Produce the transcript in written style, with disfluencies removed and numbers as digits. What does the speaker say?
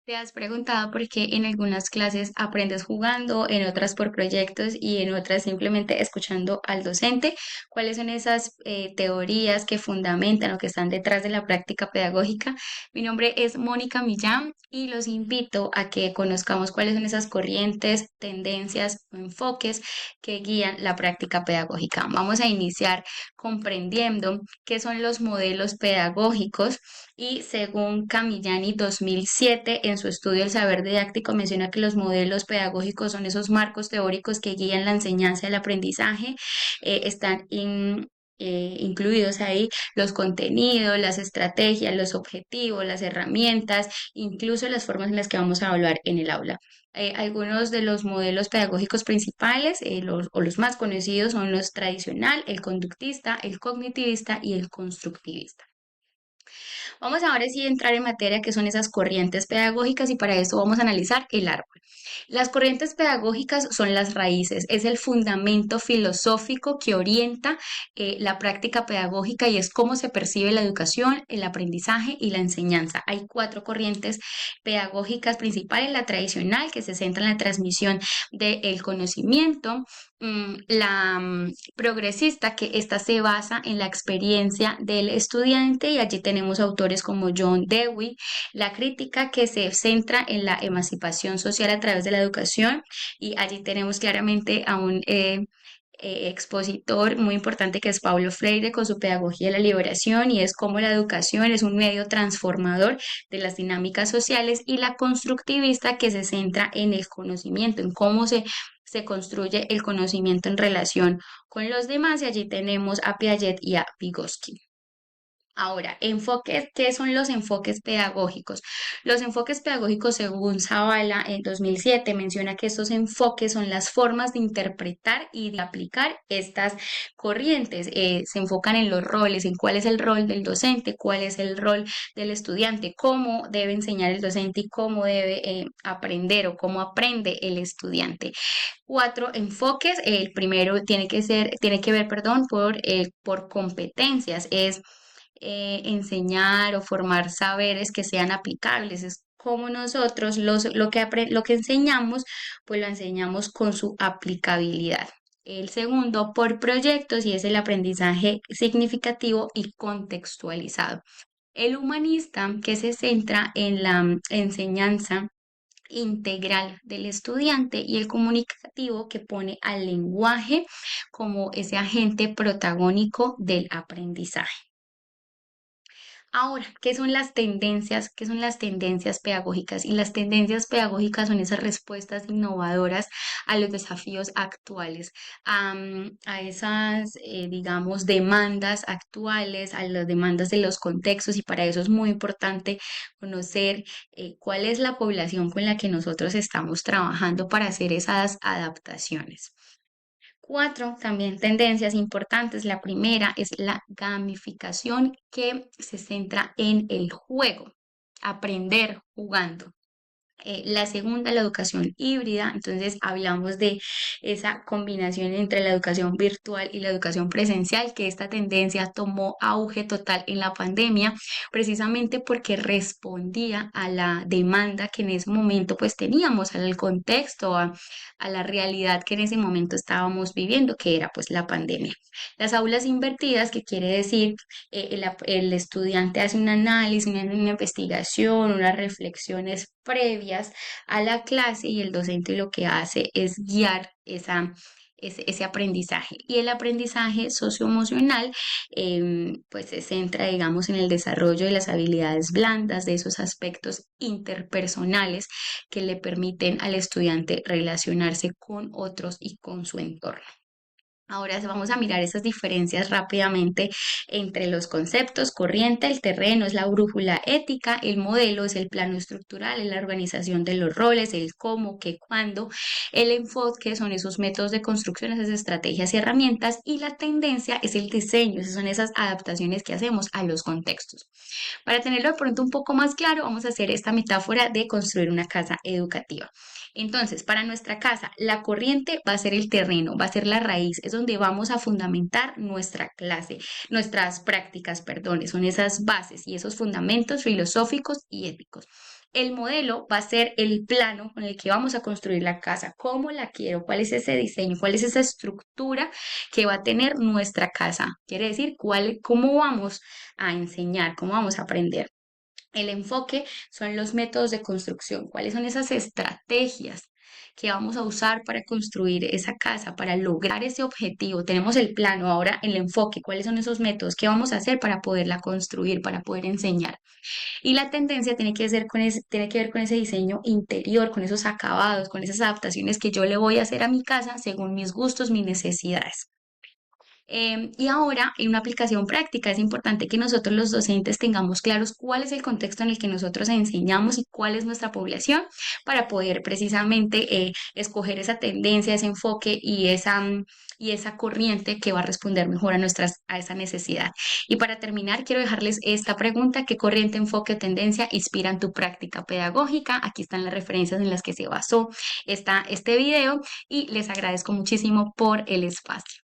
¿Te has preguntado por qué en algunas clases aprendes jugando, en otras por proyectos y en otras simplemente escuchando al docente? ¿Cuáles son esas teorías que fundamentan o que están detrás de la práctica pedagógica? Mi nombre es Mónica Millán y los invito a que conozcamos cuáles son esas corrientes, tendencias o enfoques que guían la práctica pedagógica. Vamos a iniciar comprendiendo qué son los modelos pedagógicos y según Camillani 2007, en su estudio El saber didáctico, menciona que los modelos pedagógicos son esos marcos teóricos que guían la enseñanza y el aprendizaje. Incluidos ahí los contenidos, las estrategias, los objetivos, las herramientas, incluso las formas en las que vamos a evaluar en el aula. Algunos de los modelos pedagógicos principales o los más conocidos son los tradicional, el conductista, el cognitivista y el constructivista. Vamos ahora sí a entrar en materia que son esas corrientes pedagógicas y para eso vamos a analizar el árbol. Las corrientes pedagógicas son las raíces, es el fundamento filosófico que orienta la práctica pedagógica y es cómo se percibe la educación, el aprendizaje y la enseñanza. Hay cuatro corrientes pedagógicas principales, la tradicional que se centra en la transmisión del conocimiento, la progresista, que esta se basa en la experiencia del estudiante y allí tenemos autores como John Dewey, la crítica que se centra en la emancipación social a través de la educación y allí tenemos claramente a un expositor muy importante que es Paulo Freire con su pedagogía de la liberación y es cómo la educación es un medio transformador de las dinámicas sociales y la constructivista que se centra en el conocimiento, en cómo se construye el conocimiento en relación con los demás y allí tenemos a Piaget y a Vygotsky. Ahora, enfoques, ¿qué son los enfoques pedagógicos? Los enfoques pedagógicos, según Zavala en 2007, menciona que estos enfoques son las formas de interpretar y de aplicar estas corrientes. Se enfocan en los roles, en cuál es el rol del docente, cuál es el rol del estudiante, cómo debe enseñar el docente y cómo debe aprender o cómo aprende el estudiante. Cuatro enfoques. El primero tiene que ver, perdón, por competencias. Es enseñar o formar saberes que sean aplicables. Es como nosotros lo que enseñamos, pues lo enseñamos con su aplicabilidad. El segundo, por proyectos, y es el aprendizaje significativo y contextualizado. El humanista, que se centra en la enseñanza integral del estudiante y el comunicativo que pone al lenguaje como ese agente protagónico del aprendizaje. Ahora, ¿qué son las tendencias? ¿Qué son las tendencias pedagógicas? Y las tendencias pedagógicas son esas respuestas innovadoras a los desafíos actuales, a esas, digamos, demandas actuales, a las demandas de los contextos, y para eso es muy importante conocer cuál es la población con la que nosotros estamos trabajando para hacer esas adaptaciones. Cuatro, también tendencias importantes. La primera es la gamificación que se centra en el juego, aprender jugando. La segunda, la educación híbrida. Entonces, hablamos de esa combinación entre la educación virtual y la educación presencial, que esta tendencia tomó auge total en la pandemia, precisamente porque respondía a la demanda que en ese momento pues teníamos, al contexto, a la realidad que en ese momento estábamos viviendo, que era pues la pandemia. Las aulas invertidas, que quiere decir el estudiante hace un análisis, una investigación, unas reflexiones previas a la clase y el docente lo que hace es guiar ese aprendizaje. Y el aprendizaje socioemocional pues se centra, digamos, en el desarrollo de las habilidades blandas, de esos aspectos interpersonales que le permiten al estudiante relacionarse con otros y con su entorno. Ahora vamos a mirar esas diferencias rápidamente entre los conceptos. Corriente, el terreno es la brújula ética, el modelo es el plano estructural, es la organización de los roles, el cómo, qué, cuándo, el enfoque son esos métodos de construcción, esas estrategias y herramientas, y la tendencia es el diseño, esas son esas adaptaciones que hacemos a los contextos. Para tenerlo de pronto un poco más claro, vamos a hacer esta metáfora de construir una casa educativa. Entonces, para nuestra casa, la corriente va a ser el terreno, va a ser la raíz, donde vamos a fundamentar nuestra clase, nuestras prácticas, perdón, son esas bases y esos fundamentos filosóficos y éticos. El modelo va a ser el plano con el que vamos a construir la casa, cómo la quiero, cuál es ese diseño, cuál es esa estructura que va a tener nuestra casa. Quiere decir, cómo vamos a enseñar, cómo vamos a aprender. El enfoque son los métodos de construcción, cuáles son esas estrategias que vamos a usar para construir esa casa, para lograr ese objetivo. Tenemos el plano, ahora el enfoque, cuáles son esos métodos, qué vamos a hacer para poderla construir, para poder enseñar. Y la tendencia tiene que ver con ese diseño interior, con esos acabados, con esas adaptaciones que yo le voy a hacer a mi casa según mis gustos, mis necesidades. Y ahora, en una aplicación práctica, es importante que nosotros los docentes tengamos claros cuál es el contexto en el que nosotros enseñamos y cuál es nuestra población para poder precisamente escoger esa tendencia, ese enfoque y esa corriente que va a responder mejor a esa necesidad. Y para terminar, quiero dejarles esta pregunta: ¿qué corriente, enfoque o tendencia inspiran tu práctica pedagógica? Aquí están las referencias en las que se basó este video y les agradezco muchísimo por el espacio.